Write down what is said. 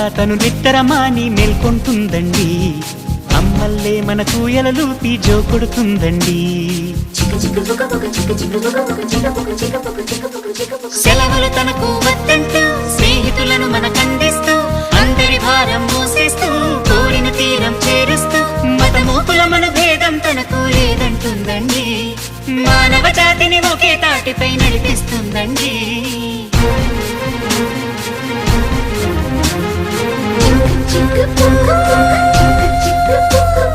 తను నిద్రమాని మేల్కొంటుందండి. అమ్మల్లే మన కూయలలూపి జో కొడుతుందండి. సెలవులు తనకు వద్దంటూ స్నేహితులను మనకందిస్తూ అందరి భారం మోసేస్తూ కోరిన తీరం చేరుస్తూ మతమూపుల మన భేదం తనకు లేదంటుందండి. మానవ జాతిని ఒకే తాటిపై నడిపిస్తుందండి. చిక్కు చిక్కు